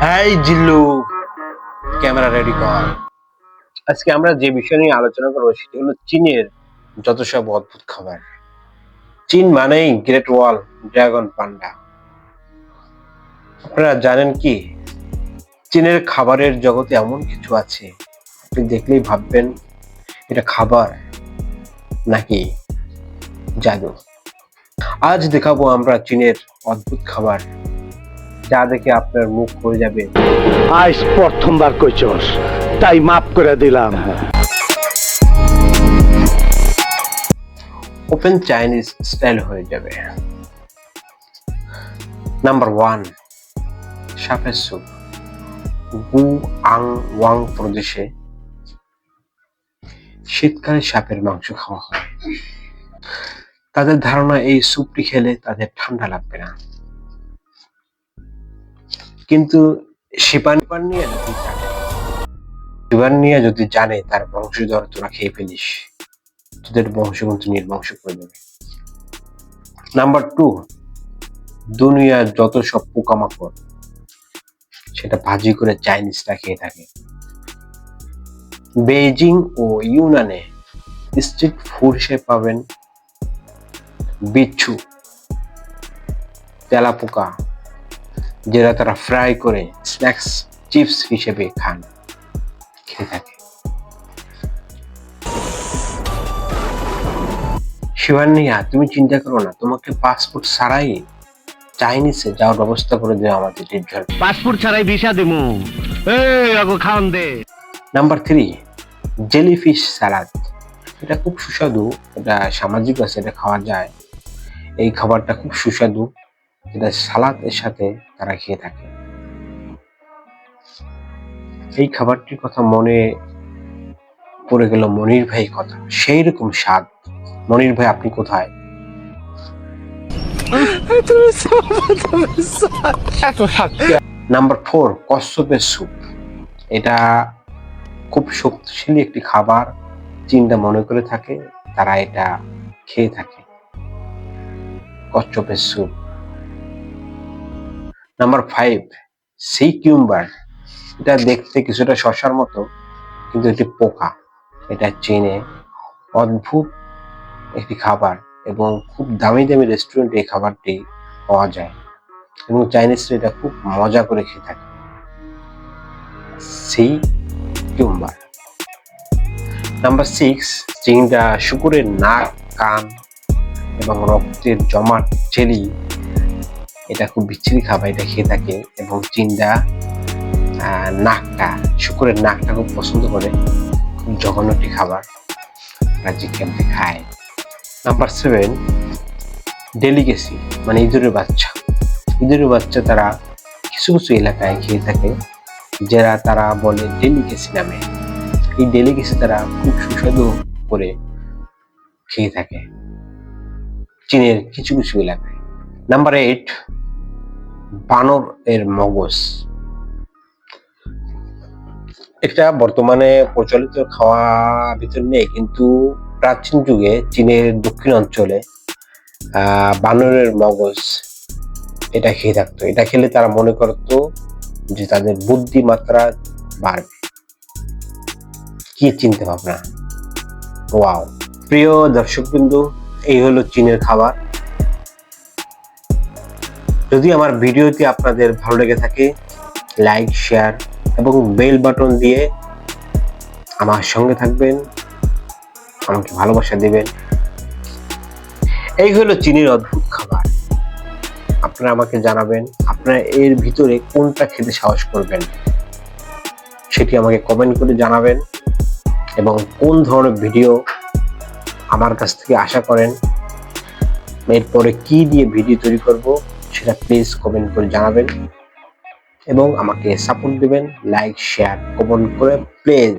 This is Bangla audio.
হাই জিল্লু, ক্যামেরা রেডি কর। আজকে আমরা যে বিষয় নিয়ে আলোচনা করবো সেটি হলো চীনের যত সব অদ্ভুত খাবার। চীন মানেই গ্রেট ওয়াল, ড্রাগন, পান্ডা। আপনারা জানেন কি চীনের খাবারের জগতে এমন কিছু আছে আপনি দেখলেই ভাববেন এটা খাবার নাকি জাদু। আজ দেখাবো আমরা চীনের অদ্ভুত খাবার, যা দেখে আপনার মুখ হয়ে যাবে। আজ প্রথমবার কইছস, তাই মাফ করে দিলাম। ওপেন চাইনিজ স্টাইল হয়ে যাবে। নাম্বার 1, সাপের স্যুপ। গুয়াংওয়াং প্রদেশে শীতকালে সাপের মাংস খাওয়া হয়। তাদের ধারণা এই স্যুপটি খেলে তাদের ঠান্ডা লাগবে না। কিন্তু শিবান নিয়ে যদি জানে তার বংশধর তোরা খেয়ে ফেলিস, তোদের বংশ কিন্তু নির্বংশ করে দেবে। নাম্বার 2, দুনিয়ার যত সব পোকামাকড় সেটা ভাজি করে চাইনিজরা খেয়ে থাকে। বেইজিং ও ইউনানে স্ট্রিট ফুড হিসেবে পাবেন বিচ্ছু, তেলাপোকা, যেটা তারা ফ্রাই করে স্ন্যাক্স চিপস হিসেবে খেয়ে থাকে। শিবানিয়া, তুমি চিন্তা করো না, তোমাকে পাসপোর্ট ছাড়াই চাইনিজে যাওয়ার ব্যবস্থা করে দেওয়া আমাদের নির্ঝর। পাসপোর্ট ছাড়াই ভিসা দিমু। এই আগো খাওন দে। Number 3, jellyfish salad. এটা খুব সুস্বাদু, এটা সামাজিক আছে, এটা খাওয়া যায়। এই খাবারটা খুব সুস্বাদু, এটা সালাদের সাথে তারা খেয়ে থাকে। এই খাবারটির কথা মনে পড়ে গেল মনির ভাই কথা, সেই রকম স্বাদ। মনির ভাই আপনি কোথায়? নাম্বার 4, কচ্ছপের স্যুপ। এটা খুব শক্তিশালী একটি খাবার, চীনরা মনে করে থাকে, তারা এটা খেয়ে থাকে, কচ্ছপের স্যুপ। Number 5, C কিউম্বার। এটা দেখতে কিছুটা শসার মতো, কিন্তু এটি পোকা। এটা চীনে অদ্ভুত একটি খাবার এবং খুব দামি দামি রেস্টুরেন্টে এই খাবারটি পাওয়া যায় এবং চাইনিজরা এটা খুব মজা করে খেয়ে থাকে। সি কিউম্বার। নাম্বার 6, চীনরা শুকুরের নাক, কান এবং রক্তের জমাট জেলি, এটা খুব বিচ্ছিরি খাবার, এটা খেয়ে থাকে এবং চীনরা শুকুরের নাকটা খুব পছন্দ করে। খুব জঘন্য একটি খাবার, রাজ্যে খেলতে খায়। নাম্বার 7, ডেলিকেসি, মানে ইঁদুরের বাচ্চা। ইঁদুরের বাচ্চা তারা কিছু কিছু এলাকায় খেয়ে থাকে, যারা তারা বলে ডেলিকেসি নামে। এই ডেলিকেসি তারা খুব সুস্বাদু করে খেয়ে থাকে চীনের কিছু কিছু এলাকায়। নাম্বার 8, বানর এর মগজ। এটা বর্তমানে প্রচলিত খাওয়া ভিতর নেই, কিন্তু প্রাচীন যুগে চীনের দক্ষিণ অঞ্চলে বানরের মগজ এটা খেয়ে থাকতো। এটা খেলে তারা মনে করতো যে তাদের বুদ্ধিমাত্রা বাড়বে। কি চিন্তা ভাবনা! ওয়াও! প্রিয় দর্শকবৃন্দ, এই হলো চীনের খাবার। যদি আমার ভিডিওটি আপনাদের ভালো লেগে থাকে, লাইক, শেয়ার এবং বেল বাটন দিয়ে আমার সঙ্গে থাকবেন, আমাকে ভালোবাসা দিবেন। এই হলো চীনের অদ্ভুত খাবার। আপনারা আমাকে জানাবেন আপনারা এর ভিতরে কোনটা খেতে সাহস করবেন, সেটি আমাকে কমেন্ট করে জানাবেন এবং কোন ধরনের ভিডিও আমার কাছ থেকে আশা করেন, এরপরে কি দিয়ে ভিডিও তৈরি করব সেটা প্লিজ কমেন্ট করে জানাবেন এবং আমাকে সাপোর্ট দিবেন। লাইক, শেয়ার, কমেন্ট করে প্লিজ।